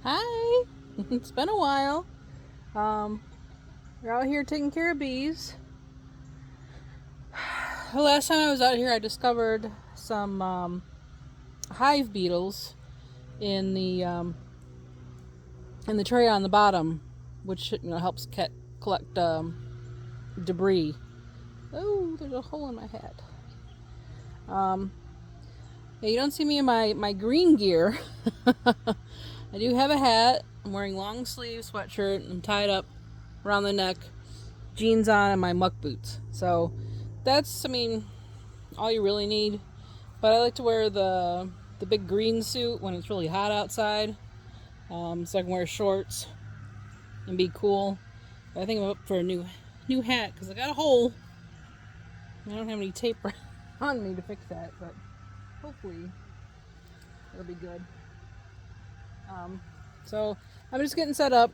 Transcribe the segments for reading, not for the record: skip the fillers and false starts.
Hi! It's been a while. We're out here taking care of bees. The last time I was out here, I discovered some hive beetles in the tray on the bottom, which helps collect debris. Oh, there's a hole in my hat. Um, yeah, you don't see me in my green gear. I do have a hat. I'm wearing long sleeve sweatshirt. I'm tied up around the neck, jeans on, and my muck boots. So that's, all you really need. But I like to wear the big green suit when it's really hot outside, so I can wear shorts and be cool. But I think I'm up for a new hat because I got a hole. I don't have any tape on me to fix that, but hopefully it'll be good. So I'm just getting set up.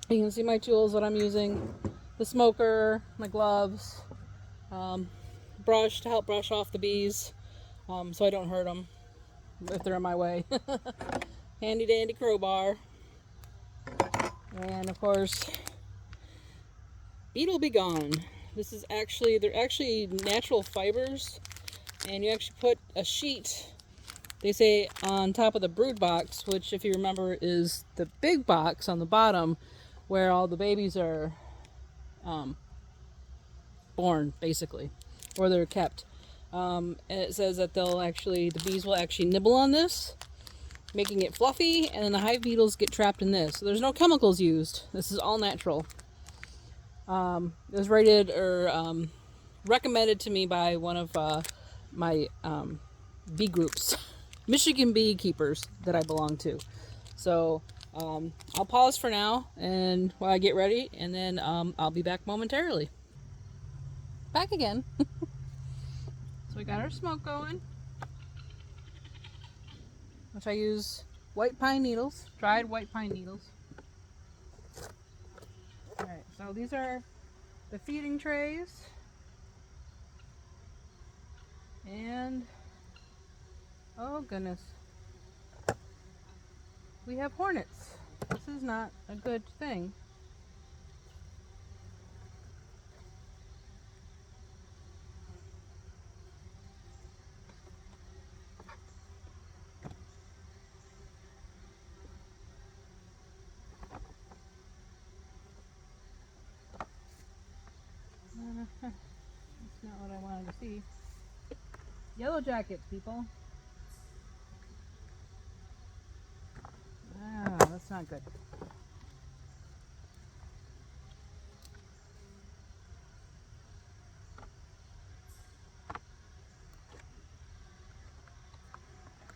You can see my tools, what I'm using: the smoker, my gloves, um, brush to help brush off the bees, so I don't hurt them if they're in my way. Handy dandy crowbar, and of course, beetle be gone. They're actually natural fibers, and you actually put a sheet, they say, on top of the brood box, which, if you remember, is the big box on the bottom where all the babies are born, basically, or they're kept. And it says that the bees will actually nibble on this, making it fluffy, and then the hive beetles get trapped in this. So there's no chemicals used. This is all natural. It was recommended to me by one of my bee groups, Michigan beekeepers that I belong to. So I'll pause for now, and while I get ready, and then I'll be back momentarily. Back again. So we got our smoke going, which I use white pine needles, dried white pine needles. Alright, so these are the feeding trays, and oh goodness, we have hornets. This is not a good thing. That's not what I wanted to see. Yellow jackets, people. Ah, that's not good.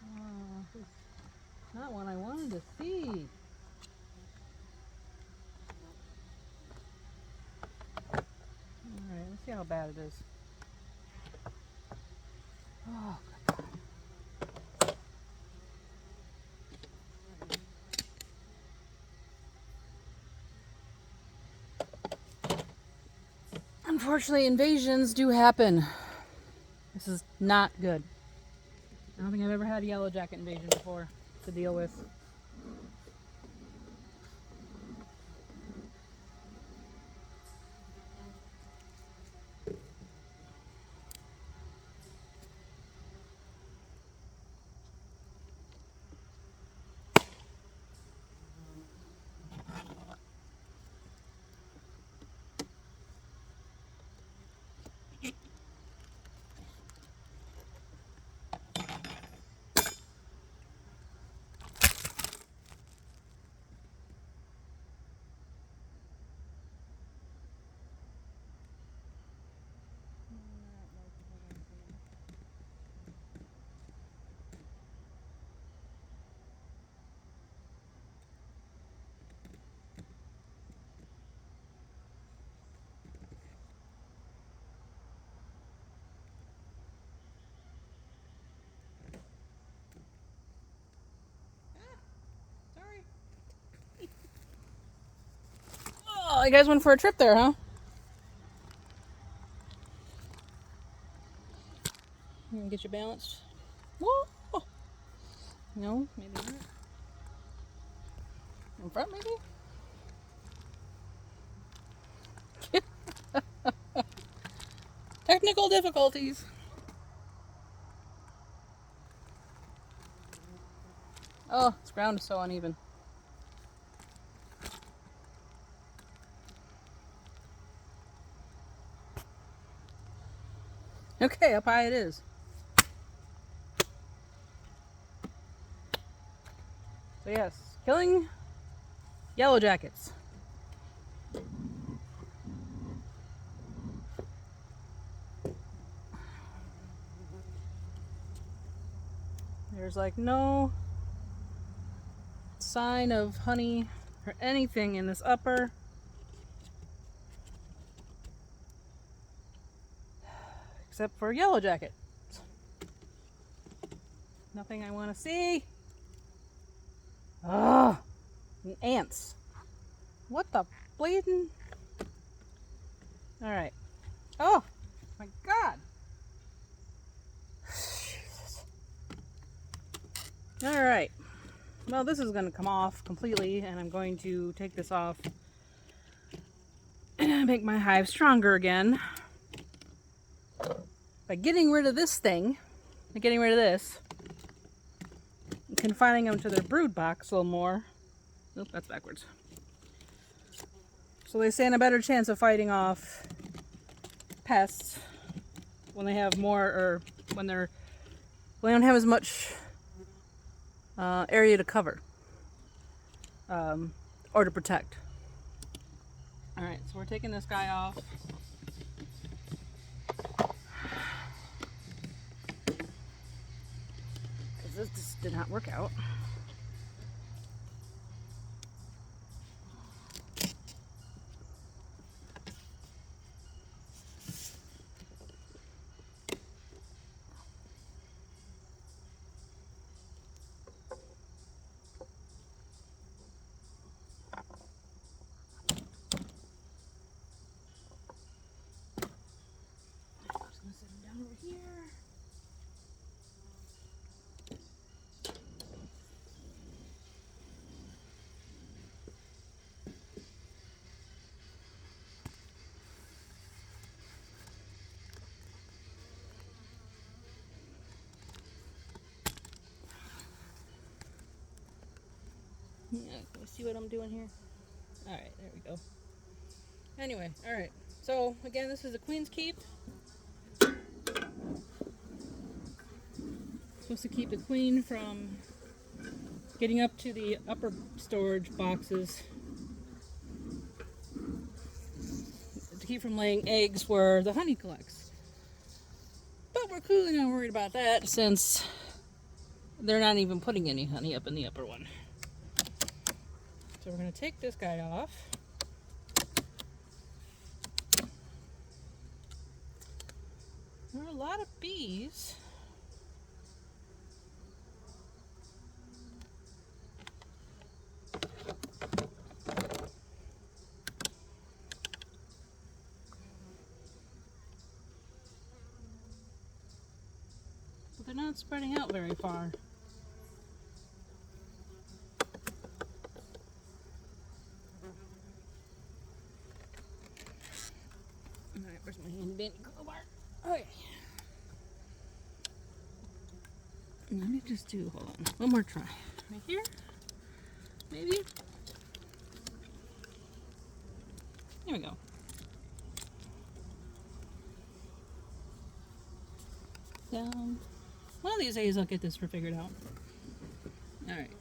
Oh, this is not what I wanted to see. Alright, let's see how bad it is. Oh, unfortunately, invasions do happen. This is not good. I don't think I've ever had a yellow jacket invasion before to deal with. Sorry. Oh, you guys went for a trip there, huh? Get you balanced. Whoa. No, maybe not. In front, maybe? Technical difficulties. Oh, this ground is so uneven. Okay, up high it is. So yes, killing yellow jackets. There's like no sign of honey or anything in this upper. Except for yellow jacket. Nothing I want to see. Ugh. And ants. What the bleeding? Alright. Oh my god. Jesus. Alright. Well, this is going to come off completely, and I'm going to take this off and make my hive stronger again by getting rid of this thing, and getting rid of this, and confining them to their brood box a little more. Nope, that's backwards. So they stand a better chance of fighting off pests when they have more, or when they don't have as much area to cover or to protect. Alright, so we're taking this guy off. Because this just did not work out. Yeah, can we see what I'm doing here? Alright, there we go. Anyway, alright. So, again, this is the Queen's Keep. Supposed to keep the queen from getting up to the upper storage boxes. To keep from laying eggs where the honey collects. But we're clearly not worried about that since they're not even putting any honey up in the upper one. So we're going to take this guy off. There are a lot of bees. But they're not spreading out very far. Alright, where's my handy dandy crowbar? Okay. Let me just do, hold on, one more try. Right here? Maybe? Here we go. Down. One of these days I'll get this figured out. Alright.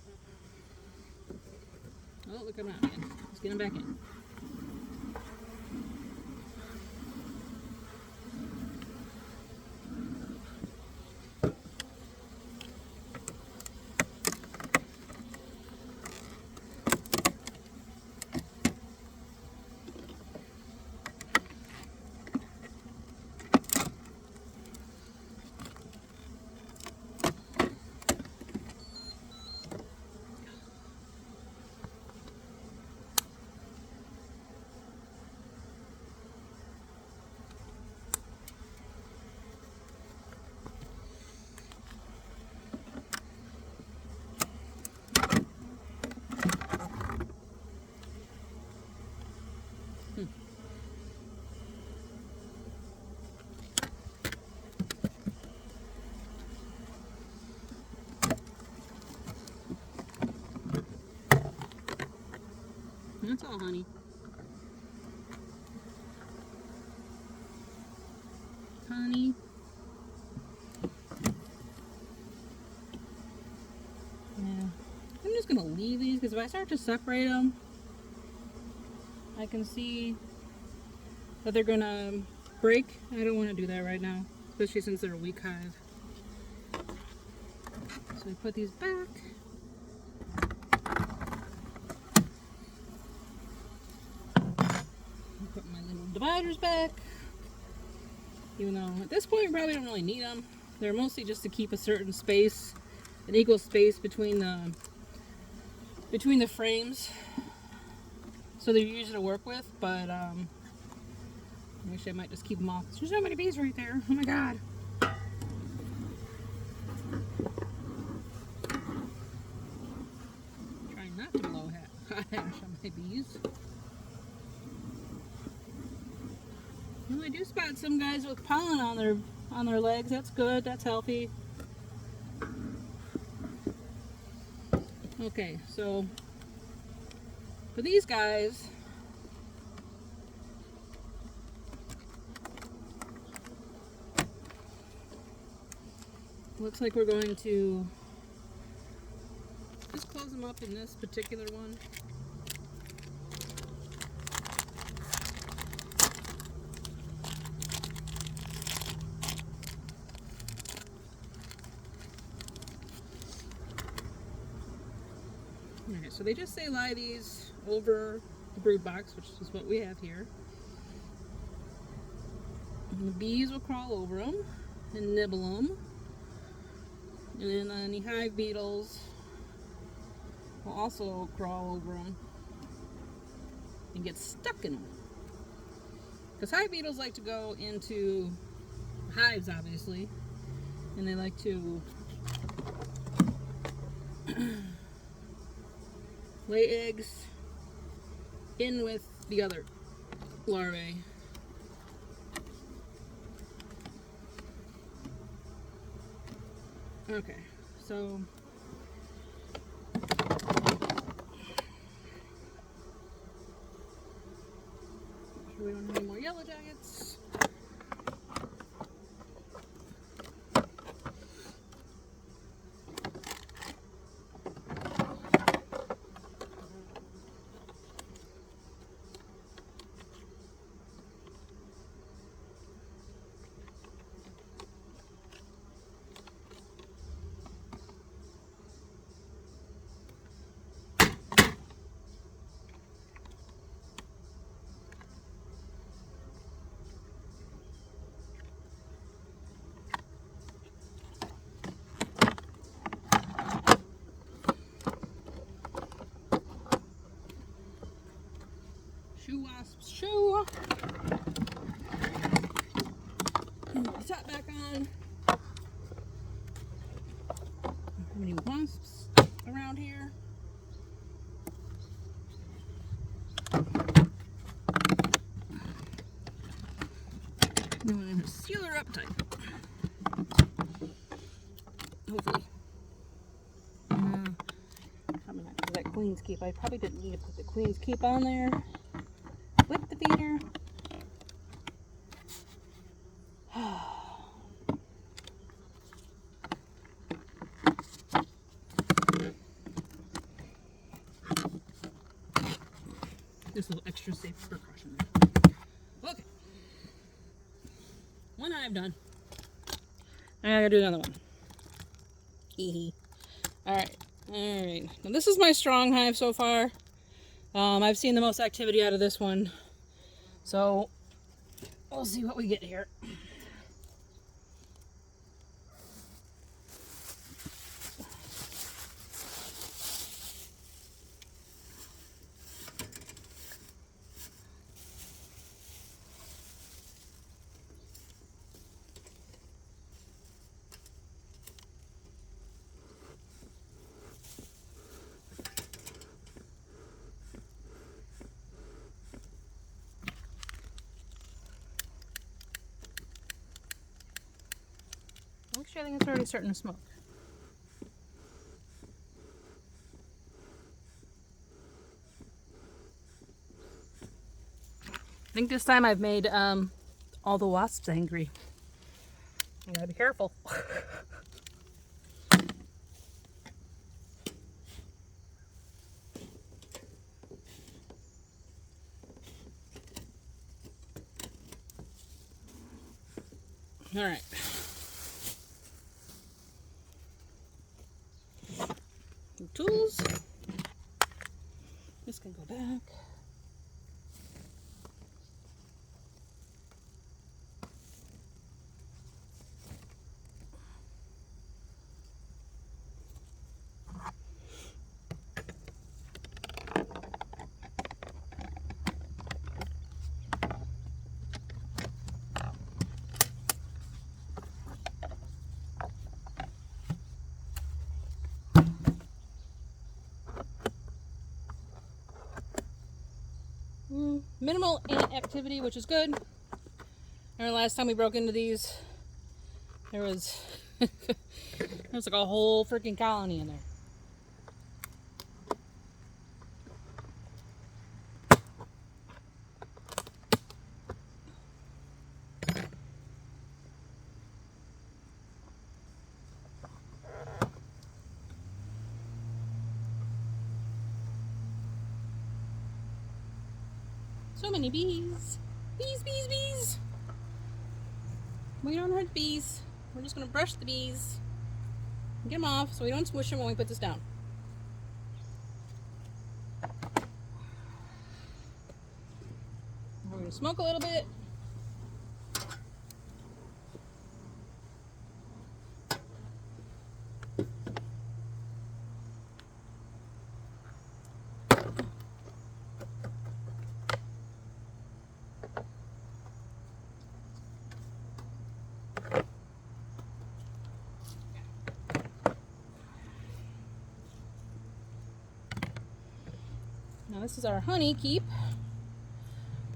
Oh, look, I'm out again. Let's get him back in. That's all, honey. Honey. Yeah. I'm just gonna leave these because if I start to separate them, I can see that they're gonna break. I don't want to do that right now, especially since they're a weak hive. So I put these back. Put my little dividers back. Even though at this point we probably don't really need them. They're mostly just to keep a certain space, an equal space between the frames. So they're easy to work with, but actually I might just keep them off. There's so many bees right there. Oh my god. Trying not to blow hives on my bees. Well, I do spot some guys with pollen on their legs. That's good. That's healthy. Okay, so for these guys, looks like we're going to just close them up in this particular one. Alright, so they just say lie these over the brood box, which is what we have here. And the bees will crawl over them and nibble them. And then the hive beetles will also crawl over them and get stuck in them. Because hive beetles like to go into hives, obviously, and they like to lay eggs in with the other larvae. Okay, so we don't have any more yellow jackets. Shoo wasps, shoo! Put the top back on. How many wasps around here? Then we're going to seal her up tight. Hopefully. Probably not because that Queen's Keep. I probably didn't need to put the Queen's Keep on there with the feeder. This little extra safe precaution there. Okay. One hive done. I gotta do another one. Alright. Alright. Now this is my strong hive so far. I've seen the most activity out of this one. So we'll see what we get here. Actually, I think it's already starting to smoke. think this time I've made all the wasps angry. I gotta be careful. All right. Some tools. This can go back. Minimal ant activity, which is good. Remember last time we broke into these, there was there was like a whole freaking colony in there. So many bees. Bees, bees, bees. We don't hurt bees. We're just going to brush the bees. Get them off so we don't smush them when we put this down. We're going to smoke a little bit. Now this is our honey keep.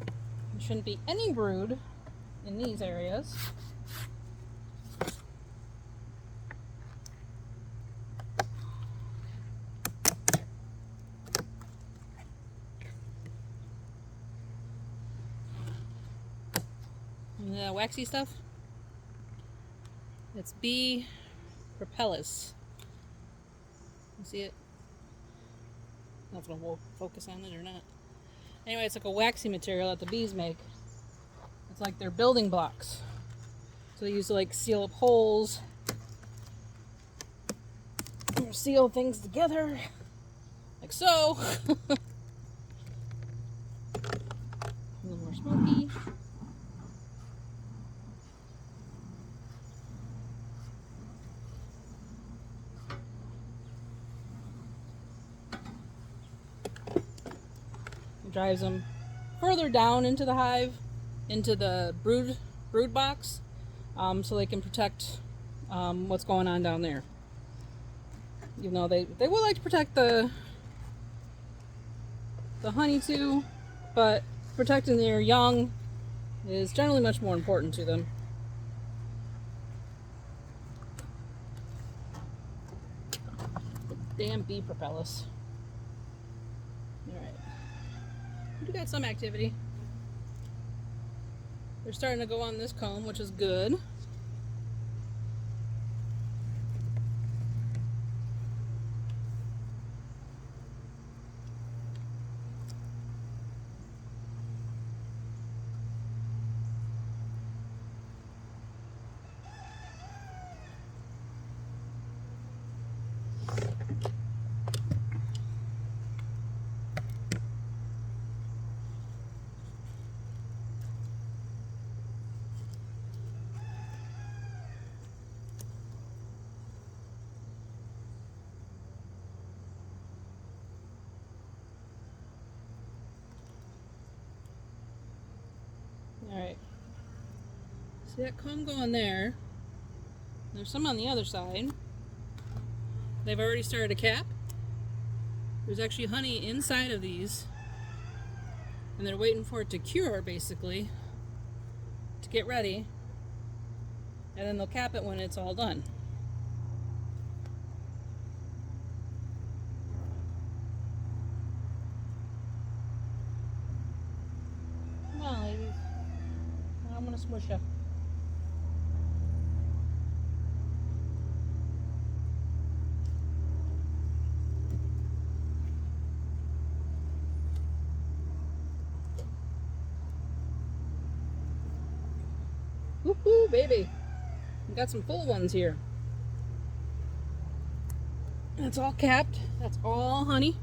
There shouldn't be any brood in these areas. And the waxy stuff, it's bee propellus. You see it? I don't know if it'll focus on it or not. Anyway, it's like a waxy material that the bees make. It's like their building blocks. So they use to like seal up holes, or seal things together, like so. A little more smoky. Drives them further down into the hive, into the brood box, so they can protect what's going on down there. Even though they would like to protect the honey too, but protecting their young is generally much more important to them. Damn bee propellus. Alright. We got some activity. They're starting to go on this comb, which is good. Alright. See that comb going there? There's some on the other side. They've already started a cap. There's actually honey inside of these. And they're waiting for it to cure, basically, to get ready. And then they'll cap it when it's all done. Molly. gonna smush you. Woohoo, baby. We got some full ones here. That's all capped. That's all honey.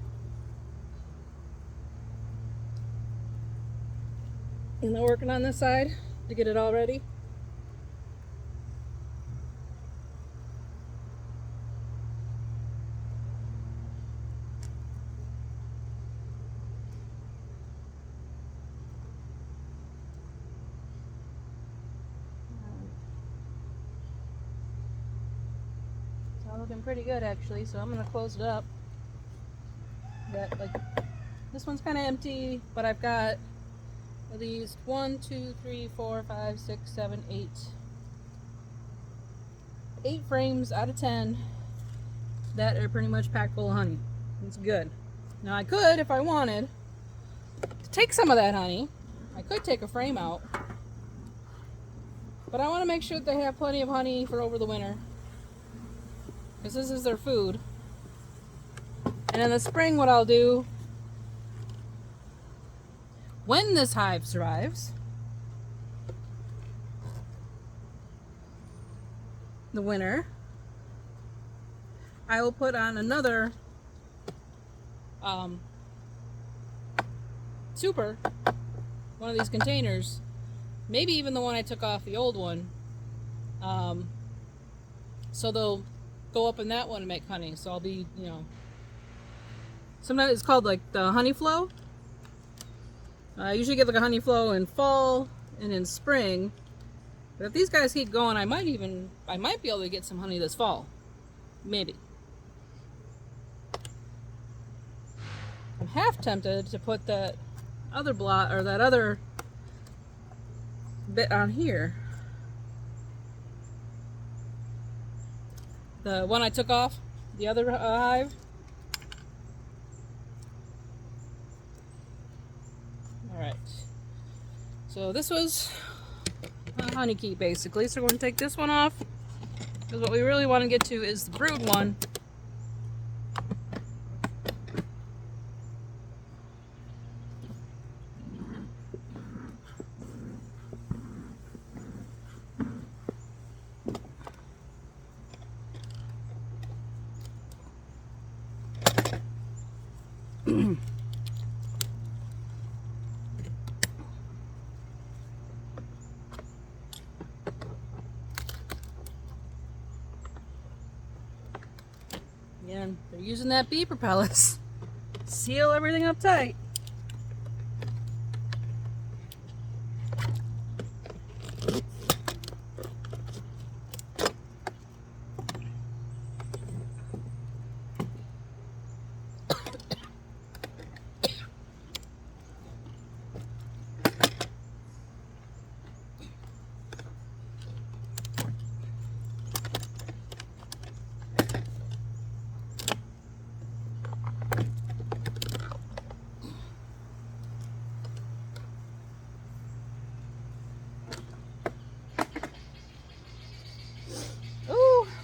And they're working on this side to get it all ready. It's all looking pretty good actually, so I'm gonna close it up. Got like this one's kind of empty, but I've got at least 1, 2, 3, 4, 5, 6, 7, 8. 8 frames out of 10 that are pretty much packed full of honey. It's good. Now I could, if I wanted, to take some of that honey. I could take a frame out, but I want to make sure that they have plenty of honey for over the winter, because this is their food. And in the spring, what I'll do, when this hive survives the winter, I will put on another super, one of these containers, maybe even the one I took off the old one, so they'll go up in that one and make honey. So I'll be, you know, sometimes it's called like the honey flow. I usually get like a honey flow in fall and in spring, but if these guys keep going, I might be able to get some honey this fall, maybe. I'm half tempted to put that other blot or that other bit on here, the one I took off the other hive. Alright, so this was a honey keep basically, so we're going to take this one off, because what we really want to get to is the brood one. Again, they're using that bee propellus. Seal everything up tight.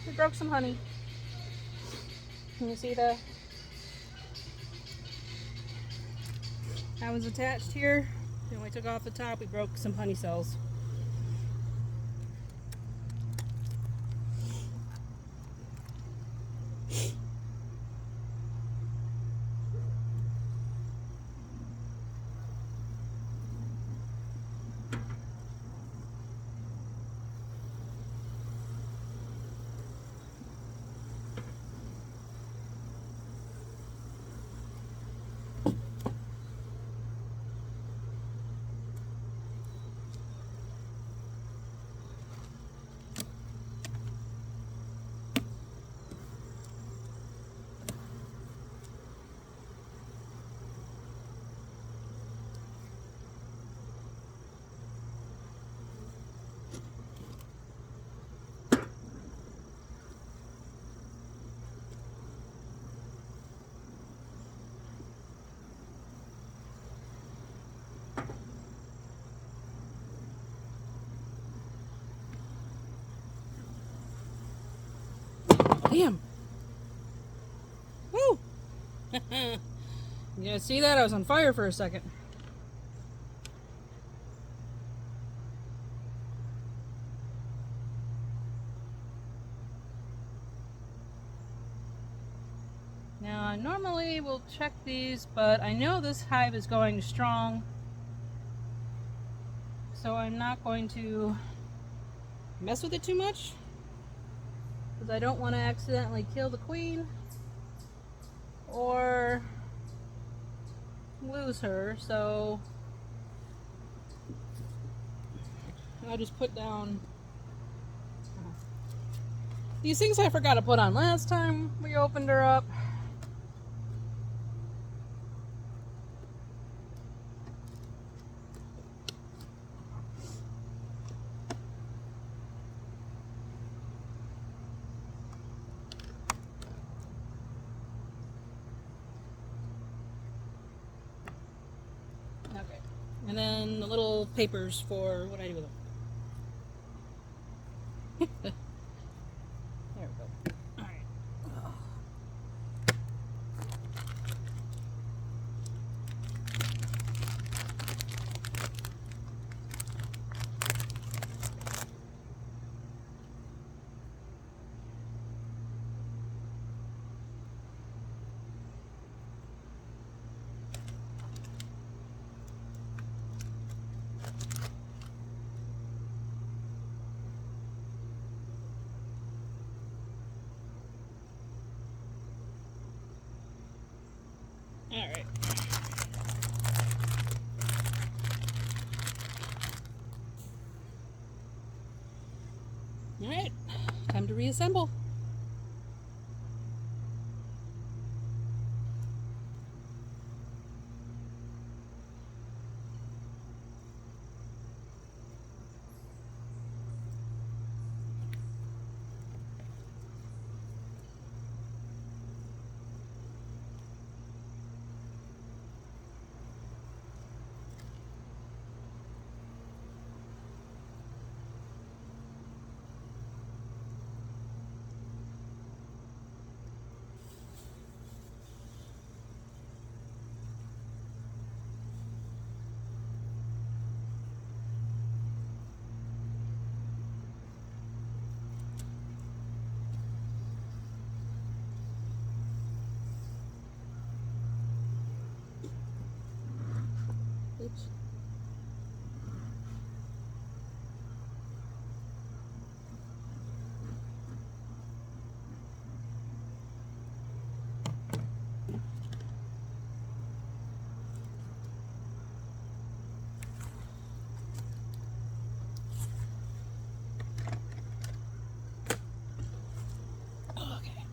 We broke some honey. Can you see that was attached here? And we took off the top, we broke some honey cells. Damn. Woo! You guys see that? I was on fire for a second. Now, I normally will check these, but I know this hive is going strong, so I'm not going to mess with it too much, because I don't want to accidentally kill the queen or lose her. So I'll just put down these things I forgot to put on last time we opened her up. Okay. And then the little papers for what I do with them. There we go. Alright. Alright. Alright. Time to reassemble. Oops. Okay.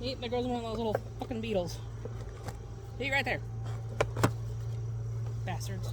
Yep, there goes one of those little fucking beetles. See, right there. Bastards.